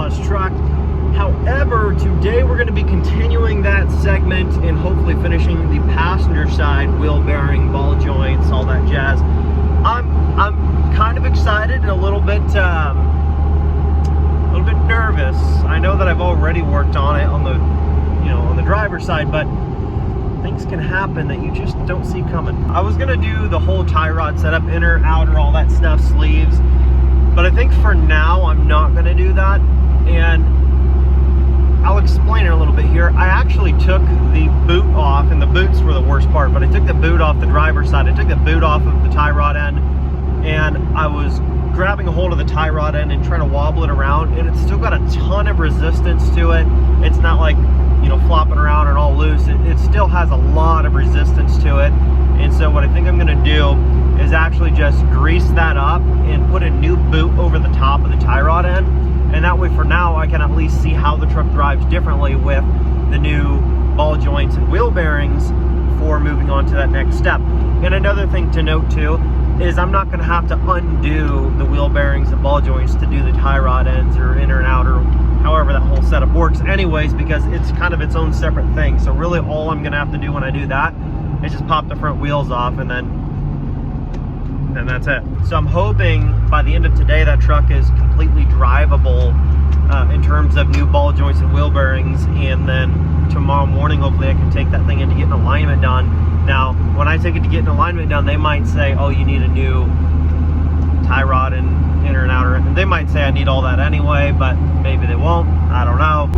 on his truck. However, today we're going to be continuing that segment and hopefully finishing the passenger side wheel bearing, ball joints, all that jazz. I'm kind of excited and a little bit nervous. I know that I've already worked on it on the, on the driver's side, but things can happen that you just don't see coming. I was gonna do the whole tie rod setup, inner, outer, all that stuff, sleeves, but I think for now I'm not gonna do that, and I'll explain it a little bit here. I actually took the boot off, and the boots were the worst part, but I took the boot off the driver's side. I took the boot off of the tie rod end, and I was grabbing a hold of the tie rod end and trying to wobble it around, and it's still got a ton of resistance to it. It's not like, flopping around and all loose. It still has a lot of resistance to it. And so what I think I'm gonna do is actually just grease that up and put a new boot over the top of the tie rod end. And that way for now, I can at least see how the truck drives differently with the new ball joints and wheel bearings before moving on to that next step. And another thing to note too, is I'm not gonna have to undo the wheel bearings and ball joints to do the tie rod ends or inner and outer, however that whole setup works anyways, because it's kind of its own separate thing. So really all I'm gonna have to do when I do that is just pop the front wheels off, and then that's it. So I'm hoping by the end of today that truck is completely drivable in terms of new ball joints and wheel bearings, and then tomorrow morning hopefully I can take that thing in to get an alignment done. Now when I take it to get an alignment done, they might say, oh, you need a new tie rod and inner and outer, and they might say I need all that anyway, but maybe they won't. I don't know.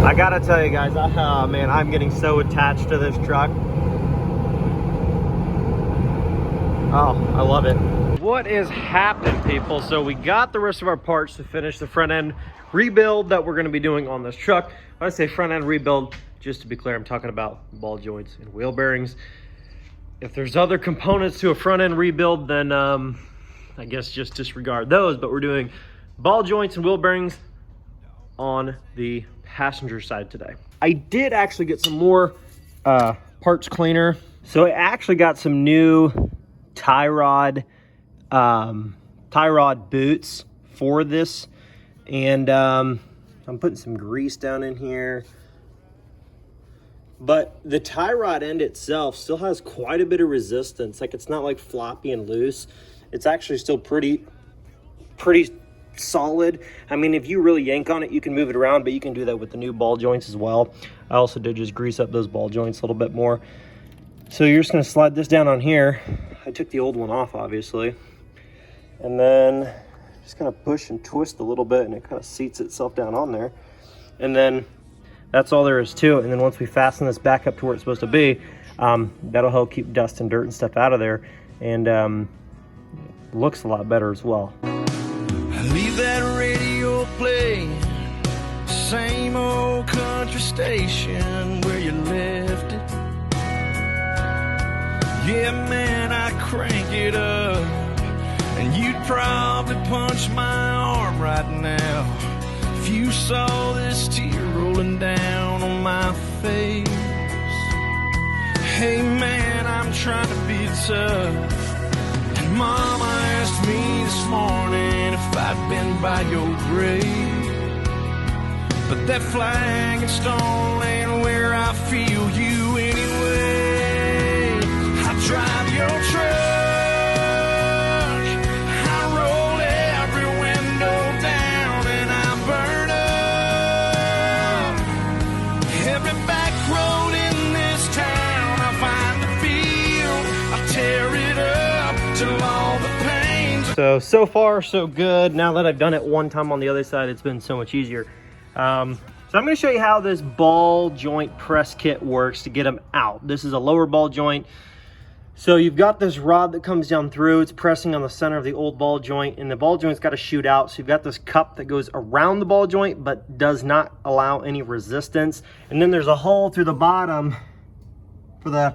I gotta tell you guys, oh man, I'm getting so attached to this truck. Oh, I love it. What is happening, people? So we got the rest of our parts to finish the front end rebuild that we're going to be doing on this truck. When I say front end rebuild, just to be clear, I'm talking about ball joints and wheel bearings. If there's other components to a front end rebuild, then I guess just disregard those, but we're doing ball joints and wheel bearings on the passenger side today. I did actually get some more parts cleaner. So I actually got some new tie rod boots for this, and I'm putting some grease down in here. But the tie rod end itself still has quite a bit of resistance. Like, it's not like floppy and loose. It's actually still pretty solid. I mean, if you really yank on it, you can move it around, but you can do that with the new ball joints as well. I also did just grease up those ball joints a little bit more. So you're just gonna slide this down on here. I took the old one off, obviously. And then just kind of push and twist a little bit, and it kind of seats itself down on there. And then that's all there is to it. And then once we fasten this back up to where it's supposed to be, that'll help keep dust and dirt and stuff out of there. And looks a lot better as well. Leave that radio playing, same old country station where you left it. Yeah, man, I crank it up, and you'd probably punch my arm right now if you saw this tear rolling down on my face. Hey man, I'm trying to be tough, and Mama asked me this morning if I'd been by your grave, but that flag and stone ain't where I feel you anyway. I drive your truck, I roll every window down, and I burn up every back road in this town. I find the field, I tear it up till all the pains. So far so good. Now that I've done it one time on the other side, it's been so much easier. So I'm going to show you how this ball joint press kit works to get them out. This is a lower ball joint. So you've got this rod that comes down through. It's pressing on the center of the old ball joint, and the ball joint's got to shoot out. So you've got this cup that goes around the ball joint but does not allow any resistance. And then there's a hole through the bottom for the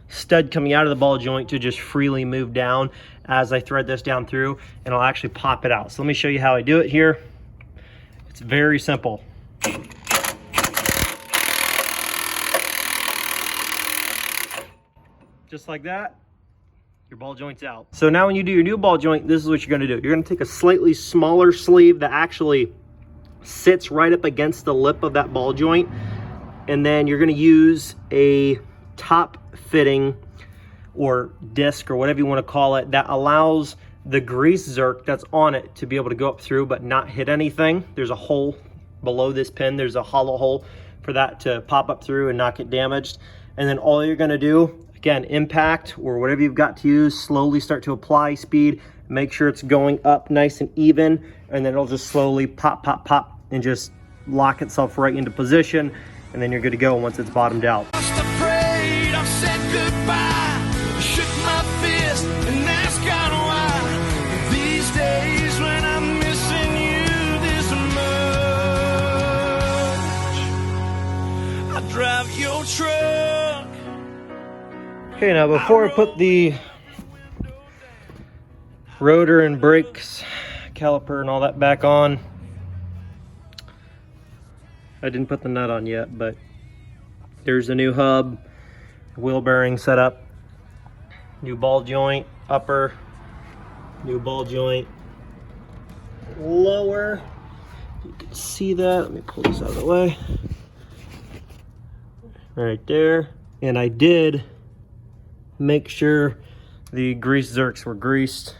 stud coming out of the ball joint to just freely move down as I thread this down through, and I'll actually pop it out. So let me show you how I do it here. It's very simple. Just like that, your ball joint's out. So now when you do your new ball joint, this is what you're gonna do. You're gonna take a slightly smaller sleeve that actually sits right up against the lip of that ball joint, and then you're gonna use a top fitting or disc or whatever you wanna call it that allows the grease zerk that's on it to be able to go up through but not hit anything. There's a hole below this pin. There's a hollow hole for that to pop up through and not get damaged. And then all you're gonna do, again, impact or whatever you've got to use, slowly start to apply speed, make sure it's going up nice and even, and then it'll just slowly pop, pop, pop, and just lock itself right into position, and then you're good to go once it's bottomed out. I've said goodbye, shook my fist, and asked God why. These days when I'm missing you this much, I drive your truck. Okay, now before I put the rotor and brakes, caliper and all that back on, I didn't put the nut on yet, but there's the new hub, wheel bearing set up, new ball joint, upper, new ball joint, lower. You can see that. Let me pull this out of the way. Right there. And I did make sure the grease zerks were greased,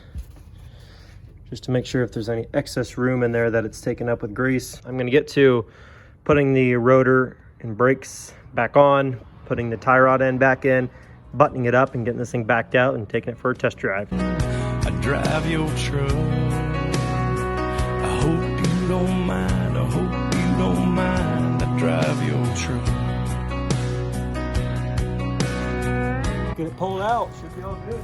just to make sure if there's any excess room in there that it's taken up with grease. I'm gonna get to putting the rotor and brakes back on, putting the tie rod end back in, buttoning it up and getting this thing backed out and taking it for a test drive. I drive your truck. I hope you don't mind. I hope you don't mind. I drive your truck. Get it pulled out, should be all good.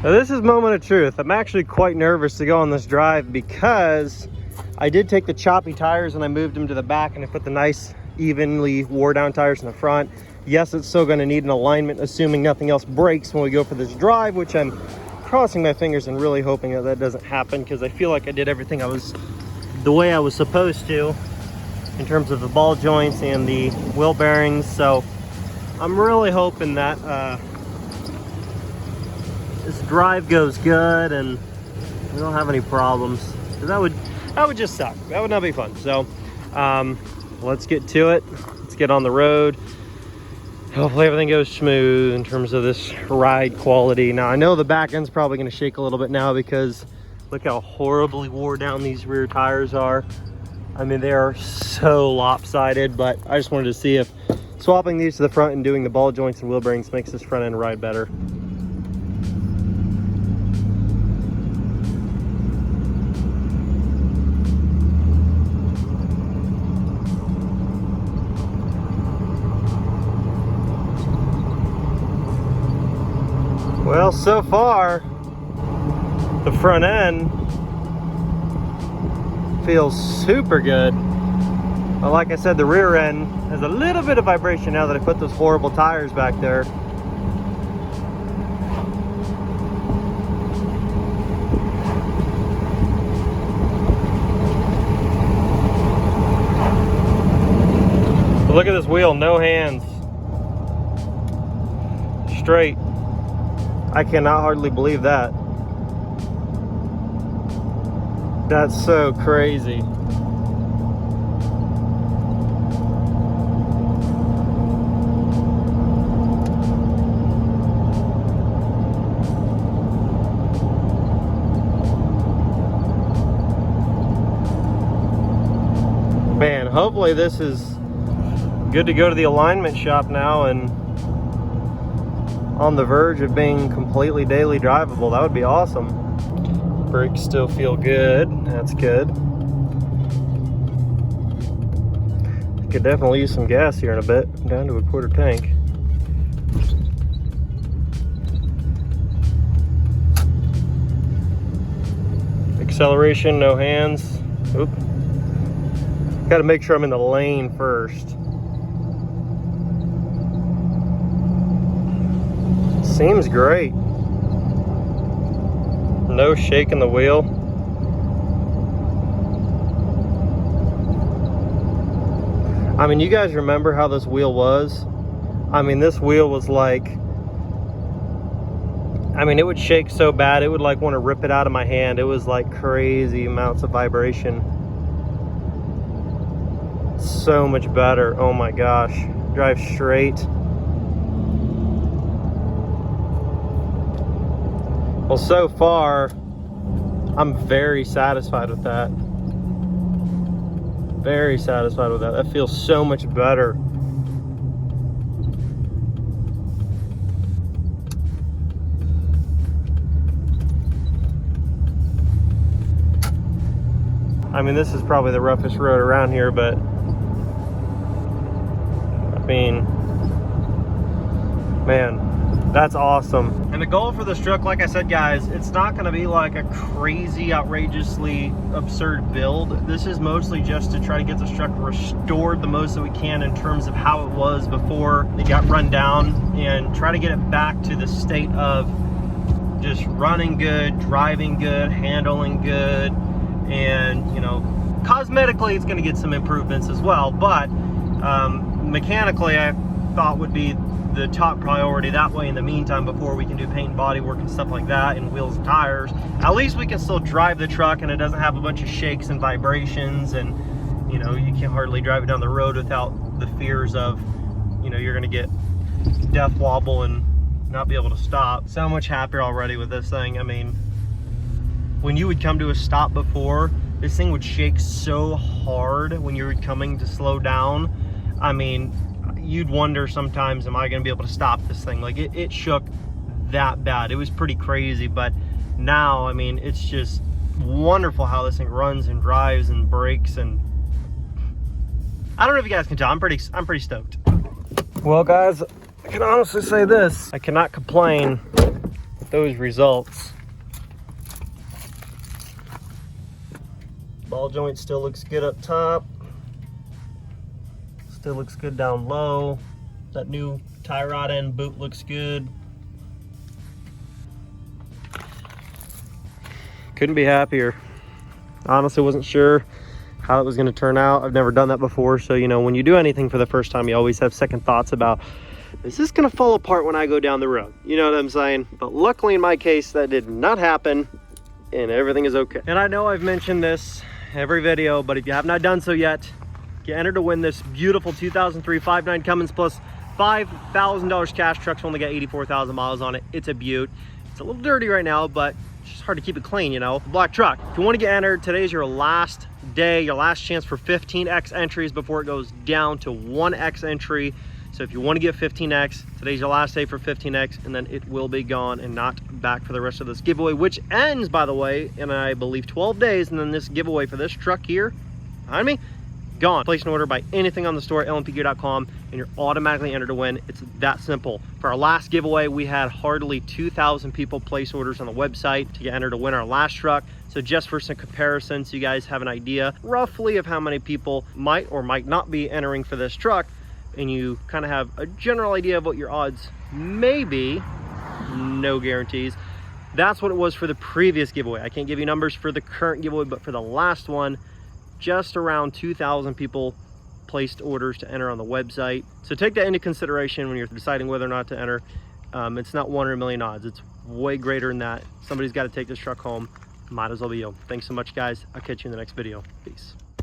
Now this is moment of truth. I'm actually quite nervous to go on this drive because I did take the choppy tires and I moved them to the back and I put the nice evenly wore down tires in the front. Yes, it's still going to need an alignment assuming nothing else breaks when we go for this drive, which I'm crossing my fingers and really hoping that that doesn't happen because I feel like I did everything the way I was supposed to in terms of the ball joints and the wheel bearings. So I'm really hoping that this drive goes good and we don't have any problems. That would just suck. That would not be fun. So let's get to it. Let's get on the road. Hopefully everything goes smooth in terms of this ride quality. Now I know the back end's probably going to shake a little bit now because look how horribly wore down these rear tires are. I mean, they are so lopsided, but I just wanted to see if swapping these to the front and doing the ball joints and wheel bearings makes this front end ride better. Well, so far, the front end feels super good. But like I said, the rear end has a little bit of vibration now that I put those horrible tires back there. But look at this wheel, no hands. Straight. I cannot hardly believe that. That's so crazy. Man, hopefully this is good to go to the alignment shop now and on the verge of being completely daily drivable. That would be awesome. Brakes still feel good. That's good. could definitely use some gas here in a bit. I'm down to a quarter tank. Acceleration, no hands. Oop. Got to make sure I'm in the lane first. Seems great. No shake in the wheel. I mean, you guys remember how this wheel was? I mean, this wheel was like, I mean, it would shake so bad, it would like want to rip it out of my hand. It was like crazy amounts of vibration. So much better. Oh my gosh. Drive straight. Well, so far, I'm very satisfied with that. Very satisfied with that. That feels so much better. I mean, this is probably the roughest road around here, but I mean, man, that's awesome. And the goal for this truck, like I said, guys, it's not going to be like a crazy, outrageously absurd build. This is mostly just to try to get this truck restored the most that we can in terms of how it was before it got run down, and try to get it back to the state of just running good, driving good, handling good. And, you know, cosmetically it's going to get some improvements as well, but mechanically I thought would be the top priority that way in the meantime, before we can do paint and body work and stuff like that, and wheels and tires. At least we can still drive the truck and it doesn't have a bunch of shakes and vibrations, and, you know, you can't hardly drive it down the road without the fears of, you know, you're going to get death wobble and not be able to stop. So much happier already with this thing. I mean, when you would come to a stop before, this thing would shake so hard when you were coming to slow down. I mean, you'd wonder sometimes, am I going to be able to stop this thing? Like, it shook that bad. It was pretty crazy. But now, I mean, it's just wonderful how this thing runs and drives and brakes. And I don't know if you guys can tell, I'm pretty stoked. Well, guys, I can honestly say this: I cannot complain with those results. Ball joint still looks good up top. Still looks good down low. That new tie rod end boot looks good. Couldn't be happier. Honestly, wasn't sure how it was going to turn out. I've never done that before, so, you know, when you do anything for the first time, you always have second thoughts about, is this going to fall apart when I go down the road? You know what I'm saying? But luckily in my case, that did not happen, and everything is okay. And I know I've mentioned this every video, but if you have not done so yet, get entered to win this beautiful 2003 5.9 Cummins plus $5,000 cash. Truck's only got 84,000 miles on it. It's a beaut. It's a little dirty right now, but it's just hard to keep it clean, you know. Black truck. If you want to get entered, today's your last day, your last chance for 15x entries before it goes down to 1x entry. So if you want to get 15x, today's your last day for 15x, and then it will be gone and not back for the rest of this giveaway, which ends, by the way, in I believe 12 days. And then this giveaway for this truck here behind me, gone. Place an order, buy anything on the store at lmpgear.com, and you're automatically entered to win. It's that simple. For our last giveaway, we had hardly 2,000 people place orders on the website to get entered to win our last truck. So just for some comparison, so you guys have an idea roughly of how many people might or might not be entering for this truck, and you kind of have a general idea of what your odds may be. No guarantees. That's what it was for the previous giveaway. I can't give you numbers for the current giveaway, but for the last one, just around 2,000 people placed orders to enter on the website. So take that into consideration when you're deciding whether or not to enter. It's not 1 in a million odds. It's way greater than that. Somebody's got to take this truck home. Might as well be you. Thanks so much, guys. I'll catch you in the next video. Peace.